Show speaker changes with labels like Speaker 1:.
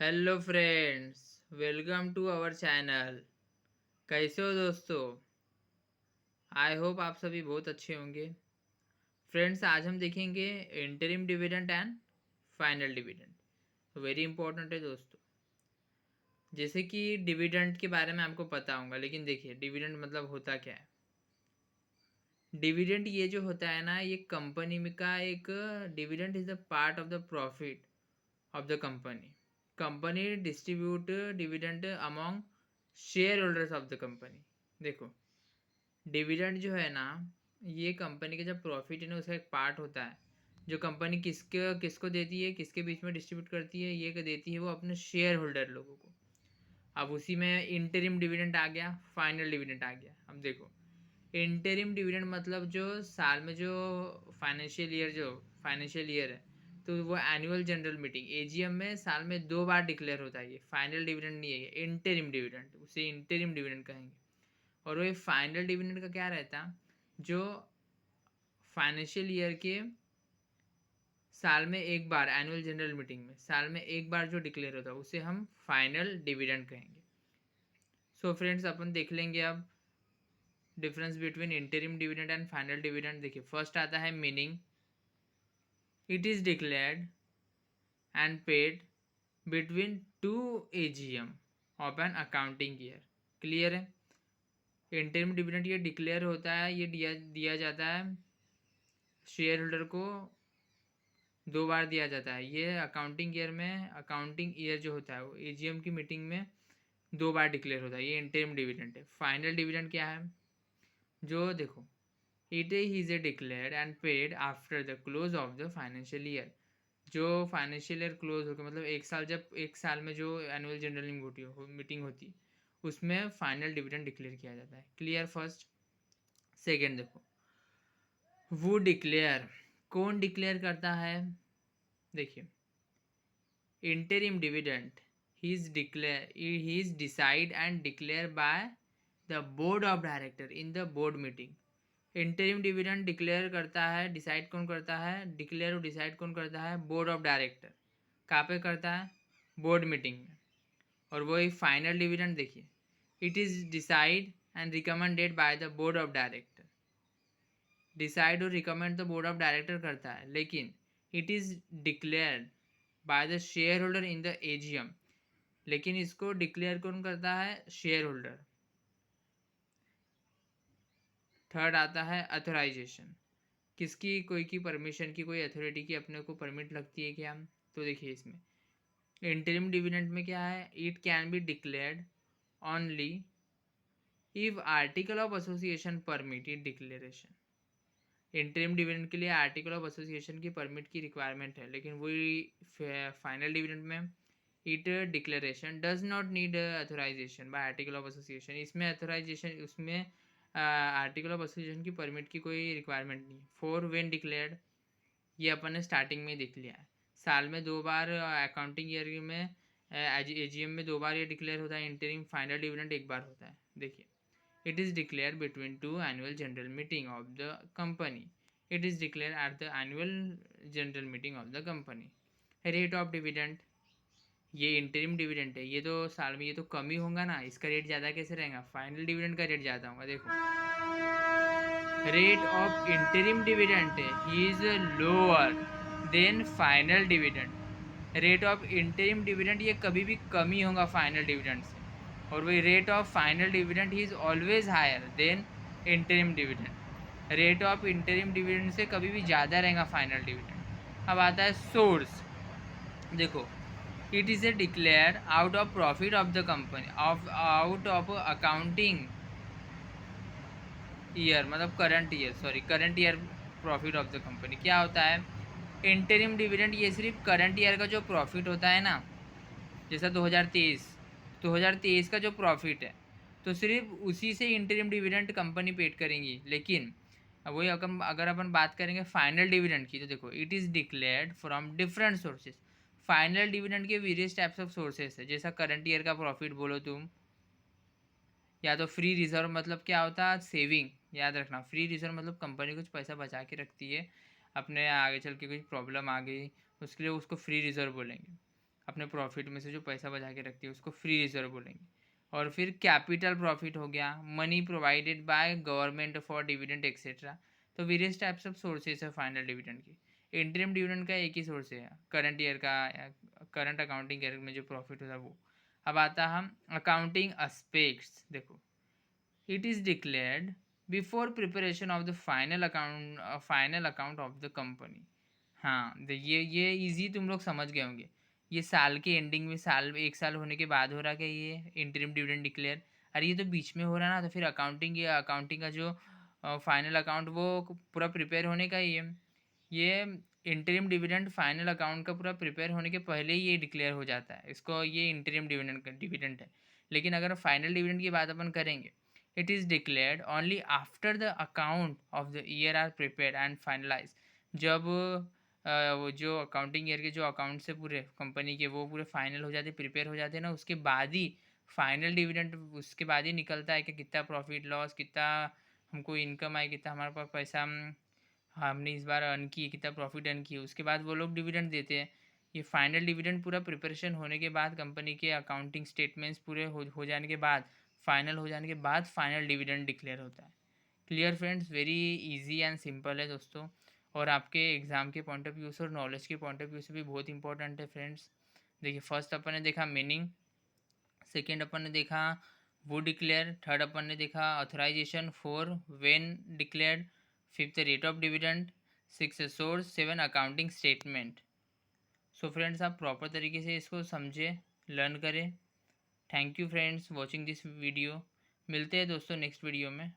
Speaker 1: Hello friends, welcome to our channel. कैसे हो दोस्तों? आई होप आप सभी बहुत अच्छे होंगे। फ्रेंड्स, आज हम देखेंगे interim dividend and final dividend. Very important है दोस्तों। जैसे कि डिविडेंड के बारे में आपको पता होगा, लेकिन देखिए डिविडेंड मतलब होता क्या है। डिविडेंड ये जो होता है ना, ये कंपनी में का एक dividend is the part of the profit of the company. Company distribute dividend among share holders of the company. देखो, डिविडेंड जो है ना, ये कंपनी का जब प्रॉफिट है ना, उसका एक पार्ट होता है जो कंपनी किसके किसको देती है, किसके बीच में डिस्ट्रीब्यूट करती है। ये देती है वो अपने शेयर होल्डर लोगों को। अब उसी में इंटरिम डिविडेंड आ गया, फाइनल डिविडेंड आ गया। अब देखो, इंटरिम डिविडेंड मतलब जो साल में जो फाइनेंशियल ईयर है, तो वो एनुअल जनरल मीटिंग एजीएम में साल में 2 बार डिक्लेयर होता है। ये फाइनल डिविडेंड नहीं है, ये इंटरिम डिविडेंड, उसे इंटरिम डिविडेंड कहेंगे। और वो फाइनल डिविडेंड का क्या रहता, जो फाइनेंशियल ईयर के साल में एक बार एनुअल जनरल मीटिंग में साल में एक बार जो डिक्लेयर होता है, उसे हम फाइनल डिविडेंड कहेंगे। सो फ्रेंड्स, अपन देख लेंगे अब difference between interim dividend and final dividend. देखिए, फर्स्ट आता है meaning. It is declared and paid between two AGM of an accounting year. Clear है? इंटरिम डिविडेंड ये डिक्लेयर होता है, ये दिया दिया जाता है शेयर होल्डर को 2 बार दिया जाता है। ये अकाउंटिंग ईयर में, अकाउंटिंग ईयर जो होता है वो एजीएम की मीटिंग में 2 बार डिक्लेयर होता है। ये इंटरिम डिविडेंड है। फाइनल डिविडेंड क्या है? जो देखो, it is a declared and paid after the close of the financial year. जो फाइनेंशियल ईयर क्लोज होकर, मतलब एक साल, जब एक साल में जो एनुअल जनरल मीटिंग होती, उसमें फाइनल डिविडेंड डिक्लेयर किया जाता है। क्लियर? फर्स्ट। सेकेंड देखो, वो डिक्लेयर, कौन डिक्लेयर करता है? देखिए, interim dividend, he is decide and declared by the board of director in the board meeting। Interim dividend declare करता है, डिसाइड कौन करता है, डिक्लेयर और डिसाइड कौन करता है? Board of director. कहाँ पे करता है? बोर्ड मीटिंग में। और वही फाइनल डिविडेंड देखिए, it is decide and recommended by the board of director. Decide और रिकमेंड तो बोर्ड ऑफ डायरेक्टर करता है, लेकिन it is declared by the share holder in the AGM. लेकिन इसको डिक्लेयर कौन करता है? Share holder. थर्ड आता है अथोराइजेशन। किसकी? कोई की परमिशन की, कोई अथॉरिटी की अपने को परमिट लगती है क्या? तो देखिए, इसमें इंटरिम डिविडेंड में क्या है? It can be declared only if article of association permit it declaration. Interim dividend के लिए आर्टिकल ऑफ एसोसिएशन की परमिट की रिक्वायरमेंट है, लेकिन वही फाइनल डिविडेंड में it declaration does not need authorisation bye article of association. इसमें authorisation, उसमें आर्टिकल ऑफ एसोसिएशन की परमिट की कोई रिक्वायरमेंट नहीं। फॉर व्हेन डिक्लेयर्ड, ये अपन ने स्टार्टिंग में देख लिया है। साल में 2 बार, अकाउंटिंग ईयर में एजीएम में 2 बार ये डिक्लेयर होता है इंटरिम। फाइनल डिविडेंड एक बार होता है। देखिए, it is declared between two annual general meeting of the company। it is declared at the annual general meeting of the company। rate of dividend, ये इंटरिम डिविडेंड है, ये तो साल में ये तो कम ही होगा ना, इसका रेट ज़्यादा कैसे रहेगा? फाइनल डिविडेंड का रेट ज़्यादा होगा। देखो, रेट ऑफ इंटरिम डिविडेंड ही is lower than final dividend. Rate of interim dividend ये कभी भी कम ही होगा फाइनल डिविडेंड से। और वही रेट ऑफ फाइनल डिविडेंड ही is always higher than interim dividend. Rate of interim dividend से कभी भी ज़्यादा रहेगा फाइनल डिविडेंड। अब आता है सोर्स। देखो, it is a declare out of profit of the company of out of accounting year, मतलब current year profit of the company. क्या होता है इंटरिम डिविडेंड? ये सिर्फ करंट ईयर का जो प्रॉफिट होता है ना, जैसा 2023 का जो प्रॉफिट है, तो सिर्फ उसी से इंटरिम डिविडेंड कंपनी पेड करेंगी। लेकिन वही अगर अपन बात करेंगे फाइनल डिविडेंड की, तो देखो, it is declared from different sources. Final dividend के वेरियस टाइप्स ऑफ सोर्सेज है। जैसा करंट ईयर का प्रॉफिट बोलो तुम, या तो फ्री रिजर्व, मतलब क्या होता है? सेविंग। याद रखना, फ्री रिजर्व मतलब कंपनी कुछ पैसा बचा के रखती है, अपने आगे चल के कुछ प्रॉब्लम आ गई, उसके लिए उसको फ्री रिजर्व बोलेंगे। अपने प्रॉफिट में से जो पैसा बचा के रखती है उसको फ्री रिजर्व बोलेंगे। और फिर कैपिटल प्रॉफिट हो गया, money provided by government for dividend etcetera. तो वेरियस टाइप्स ऑफ सोर्सेज है फाइनल डिविडेंड की। इंटरिम डिविडेंड का एक ही सोर्स है, करंट ईयर का, करंट अकाउंटिंग ईयर में जो प्रॉफिट होता है वो। अब आता हम अकाउंटिंग एस्पेक्ट्स। देखो, it is declared before preparation of the final account of the company। हाँ, ये इजी तुम लोग समझ गए होंगे। ये साल के एंडिंग में, साल एक साल होने के बाद हो रहा क्या ये इंटरिम डिविडेंड डिक्लेयर? अरे ये तो बीच में हो रहा ना, तो फिर अकाउंटिंग का जो फाइनल अकाउंट वो पूरा प्रिपेयर होने का ही है। ये इंटरिम डिविडेंड फाइनल अकाउंट का पूरा प्रिपेयर होने के पहले ही ये डिक्लेयर हो जाता है, इसको ये इंटरिम डिविडेंड है। लेकिन अगर फाइनल डिविडेंड की बात अपन करेंगे, it is declared only after the account of the year are prepared and finalized। जब वो जो अकाउंटिंग ईयर के जो अकाउंट से पूरे कंपनी के वो पूरे फाइनल हो जाते, प्रिपेयर हो जाते हैं ना, उसके बाद ही फाइनल डिविडेंड उसके बाद ही निकलता है कि कितना प्रॉफिट लॉस, कितना हमको इनकम आई, कितना हमारे पास पैसा हमने इस बार अर्न की, कितना प्रॉफिट अर्न किया, उसके बाद वो लोग डिविडेंड देते हैं। ये फाइनल डिविडेंड पूरा प्रिपरेशन होने के बाद, कंपनी के अकाउंटिंग स्टेटमेंट्स पूरे हो जाने के बाद, फाइनल हो जाने के बाद फाइनल डिविडेंड डिक्लेयर होता है। Clear friends? Very easy and simple है दोस्तों, और आपके एग्जाम के पॉइंट ऑफ व्यू से और नॉलेज के पॉइंट ऑफ व्यू से भी बहुत इंपॉर्टेंट है फ्रेंड्स। देखिए, फर्स्ट अपन ने देखा मीनिंग, सेकेंड अपन ने देखा वो डिक्लेयर, थर्ड अपन ने देखा authorization, four when declared, fifth rate of dividend, six source, seven accounting statement. So friends, आप प्रॉपर तरीके से इसको समझे, लर्न करें। Thank you friends watching this video. मिलते हैं दोस्तों नेक्स्ट वीडियो में।